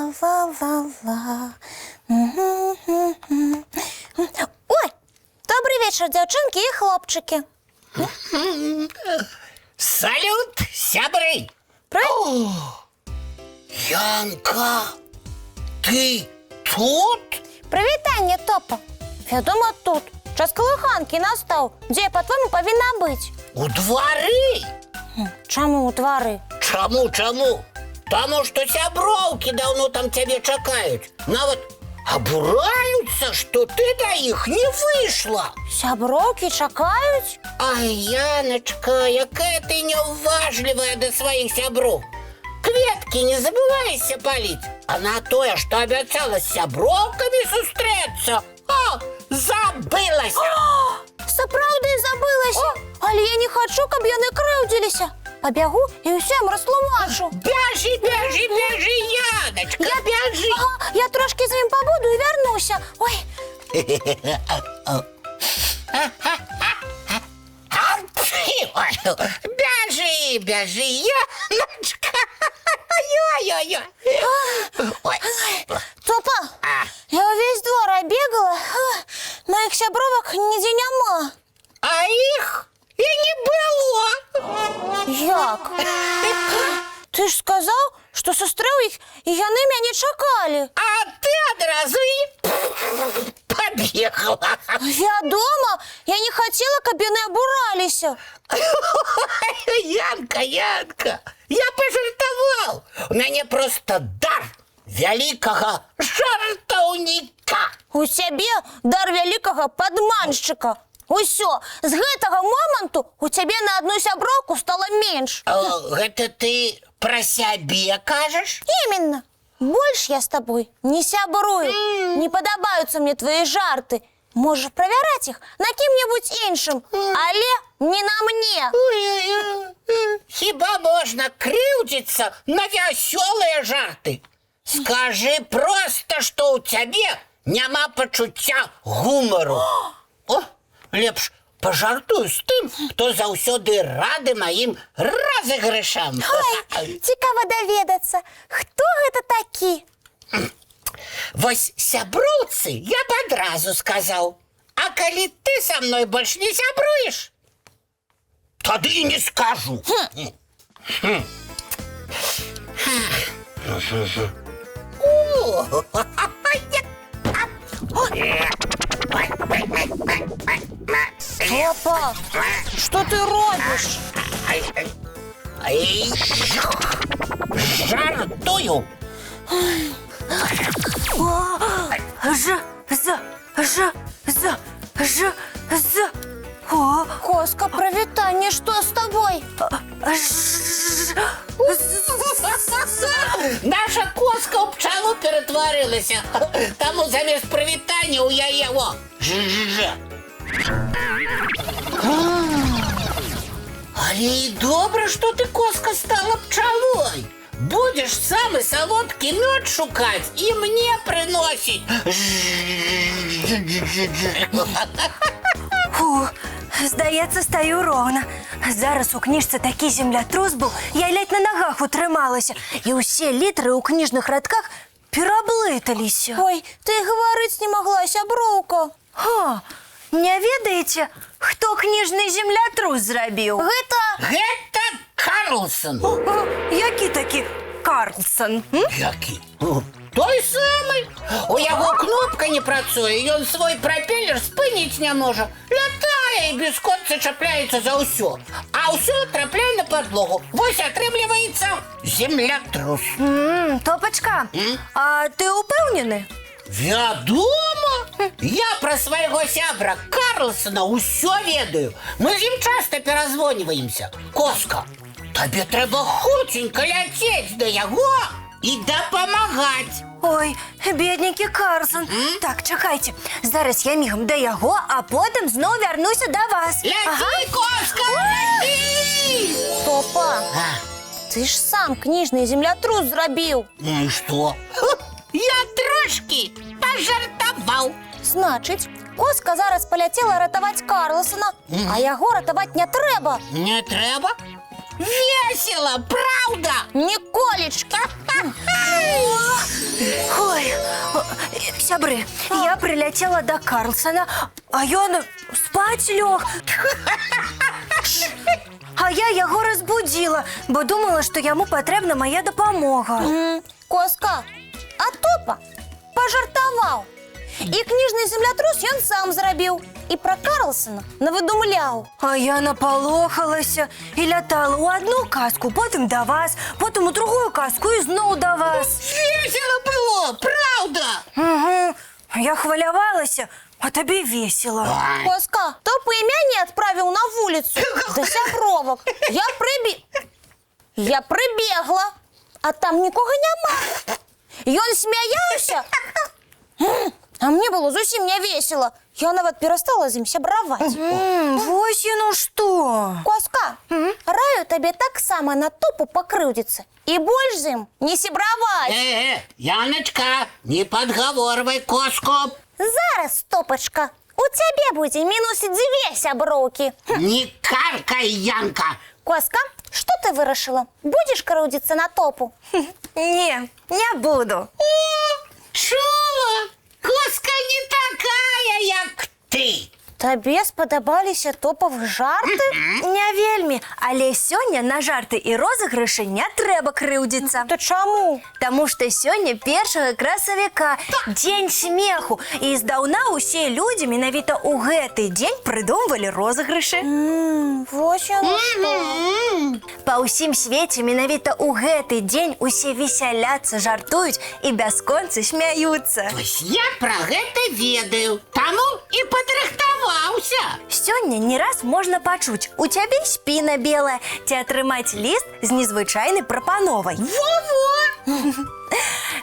Ла-ла-ла-ла-ла-ла. Ой, добрий вечір, дівчинки і хлопчики. Салют, сябри! Привіт. Янка, ти тут? Привітання, Топа. Вядомо, тут. Час колиханки настав. Де я, по-твоєму, повинна бути? У дворі? Чому у двори? Чому? Тому що сябровки давно там тебе чекають. Навіть обураються, що ти до їх не вийшла. Сябровки чекають? Ай, Яночка, яка ти неуважлива до своїх сябров. Кветки не забывайся полить. А на то, что обещала с сябровками зустріться. А, забилася. Справді забилася. Але я не хочу, щоб я не кривдилися. Побягу і усім розтлумачу. Бежи, Яночка, бежи. Ага, я трошки з ним побуду і вернуся. Ой. Бежи, Яночка. Ой. Топа, я увесь двор оббегала, моих сябровок нигде нема. А их и не было. Як? Ти ж сказав, що сестрив їх, і яни мене чекали. А ты одразу и побегала. Я дома, я не хотела, щоб вони обуралися. Янка, я пожартовал. У меня просто дар великого жартовника. У тебе дар великого подманщика. Усё, з гэтага моменту у тебе на одну сябровку стало меньше. Это ты про себе кажешь? Именно. Больше я с тобой не сябрую. Не подобаются мне твои жарты. Можешь проверять их на кем-нибудь іншим, але не на мне. Хіба можна кривдиться на веселые жарты? Скажи просто, что у тебе нема почуття гумору. О, лепш пожартую з тим, хто заўсёды рады маім розыгрышам. Ой, цікаво доведаться, хто гэта такі? Вось сяброўцы я б адразу сказаў. А калі ты со мной больш не сябруеш, тады і не скажу. Папа, що ти робиш? Жартую. О, Коска, привітання, що з тобою? Наша коска у пчелу перетворилася. Тому замість привітання у яє во. Ж-ж-ж. Але і добре, що ти, коска, стала пчелой. Будеш самый солодкий мед шукать и мне приносить. Фу, здається, стою ровно. Зараз у книжці такий землятрус був, я ледь на ногах утрималася. І усі літери у книжних рядках переблиталися. Ой, ти й говорить не могла, сябровка. О, не ведаєте, хто книжний землятрус зробив? Это Карлсон. Які такі Карлсон? Який? Той самий. У яго кнопка не працуе, і ён свой пропеллер спыніць не можа. Лятае і без конца чапляецца за ўсё. А ўсё трапляе на подлогу. Вось атрымліваецца землятрус. Топочка, а ти упевнений? Вядома! Я про свайго сябра Карлсона ўсё ведаю. Мы з ім часта перазвоньваемся. Коска, табе трэба хуценька ляцець да яго і дапамагаць. Ой, бедненький Карлсон. Так, чекайте. Зараз я мігом до його, а потім знову вернуся до вас. Ляці, коска, ляці! Топа, А, ты ж сам кніжний землятрус зрабіў. ну і што? Я трошки пожартовал. Значыць, Коска зараз паляцела ратаваць Карлсона, а яго ратаваць не трэба. Не трэба? Весело, правда? Ніколечки. Ой, сябры, я прилетела до Карлсона, а ён спаць лёг. А я яго разбудила, бо думала, што яму патрэбна моя дапамога. Коска, а Топа пажартаваў. І кніжны землятрус ён сам зрабіў. І пра Карлсона навыдумляў. А я напалохалася і лятала ў одну казку, потым да вас, потым у другую казку і зноў да вас. Весело было, правда? Угу. Я хвалявалася, а табе весело. Коска, Топа імя не адправіў на вуліцу да сябровак. Я прыбегла, а там нікога няма. Ён смяяўся, а мне было зусім не весело. Я нават перастала з ім сябраваць. Вось яно што. Коска, раю табе таксама на Топу пакрыўдзіцца і больш з ім не сябраваць. Яночка, не подговорвай Коску. Зараз, Топачка, у цябе будзе мінус 2 сяброўкі. Не каркай, Янка. Коска, што ты вырашыла? Будзеш крыўдзіцца на Топу? Не буду. Чула? Коска не такая, як ты. Табе спадабаліся Топавы жарты? Не вельмі, але сёння на жарты і розыгрышы не трэба крыўдзіцца. Та чаму? Таму што сёння 1 красавіка, дзень смеху, і здаўна ўсе людзі менавіта ў гэты дзень прыдумвалі розыгрышы. Вось яно што. Па ўсім свеце менавіта ў гэты дзень усе весяляцца, жартуюць і бясконца смяюцца. Вось я пра гэта ведаю, таму і падрыхтаваўся. Сёння не раз можна пачуць: у цябе спіна белая, ці атрымаць ліст з незвычайнай прапановай. Во-во!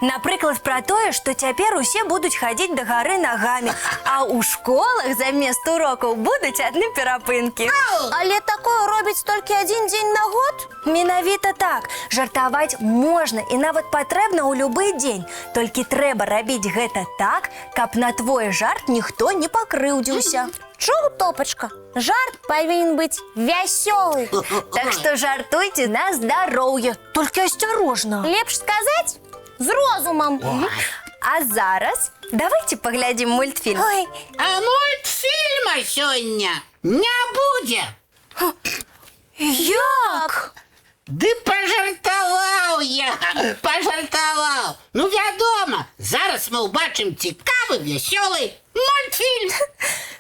Напрыклад, пра тое, што цяпер усе будуць хадзіць да гары нагамі, а ў школах замест урокаў будуць адны перапынкі. Але такое робіць толькі адзін дзень на год? Менавіта так. Жартаваць можна і нават патрэбна ў любы дзень. Толькі трэба рабіць гэта так, каб на твой жарт ніхто не пакрыўдзіўся. Чуў, Топачка? Жарт павінен быць вясёлы. Так што жартуйце на здароўе, толькі асцярожна. Лепш сказаць з розумам. А зараз давайте паглядзім мультфільм. Ой, А мультфільма сёння не будзе. Як? Ды пажартаваў я, пажартаваў. Ну, вядома, зараз мы ўбачым цікавы, вясёлы мультфільм.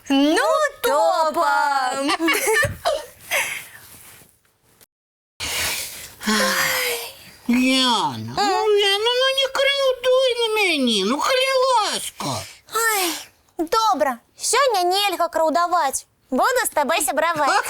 Ну, Топа! Яна, ну не крыўдуй на мяне, ну калі ласка. ай, добра, сёння нельга краўдаваць. Буду з табой сябраваць.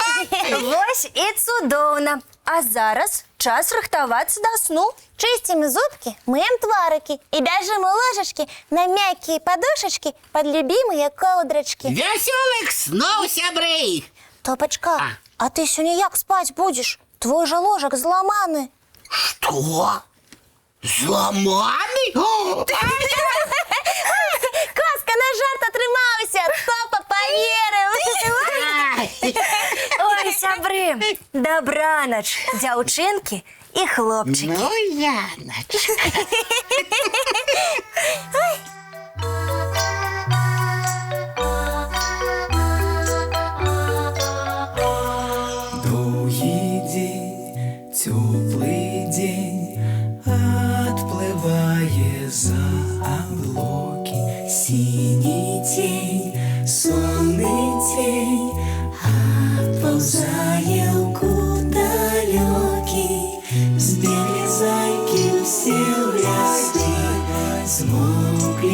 Вось і цудоўна. А зараз час рыхтавацца да сну. Чысцім зубкі, мыем тварыкі і бяжым у ложачкі на мяккія падушачкі пад любімыя коўдрачкі. Вясёлых сноў, сябры! Топачка, а ты сёння як спаць будзеш? Твой жа ложак зламаны. Што? Зламаны? Коска, на жарт атрымаўся, Топа паверыў. Ой, сябры, дабранач, дзяўчынкі і хлопчыкі. Ну, Яночка. Доўгі дзень, цёплы дзень, адплывае за аблокі. Сіні цень, сонны цень, адпаўзае ў кут далёкі. Збеглі зайкі ўсе ў ляскі, змоўклі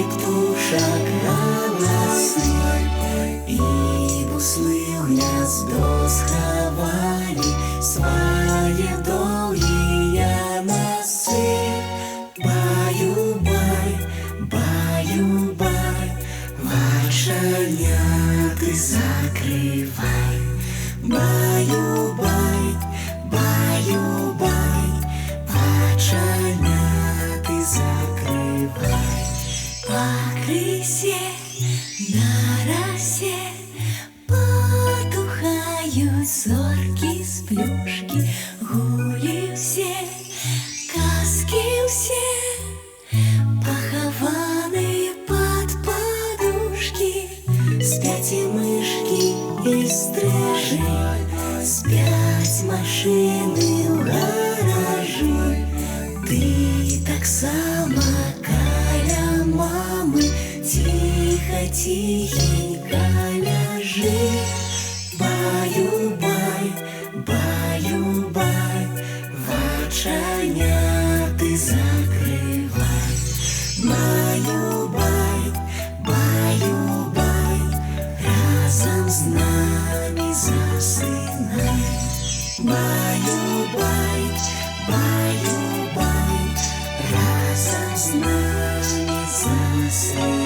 спять машины ў гаражы. Ты таксама каля мамы ціха-ціхенька ляжы. Баю-бай, баю-бай, вачаняты закрывай. Баю-бай, баю-бай, разом з нами засынай. Баю-бай, баю-бай, разом з нами засынай.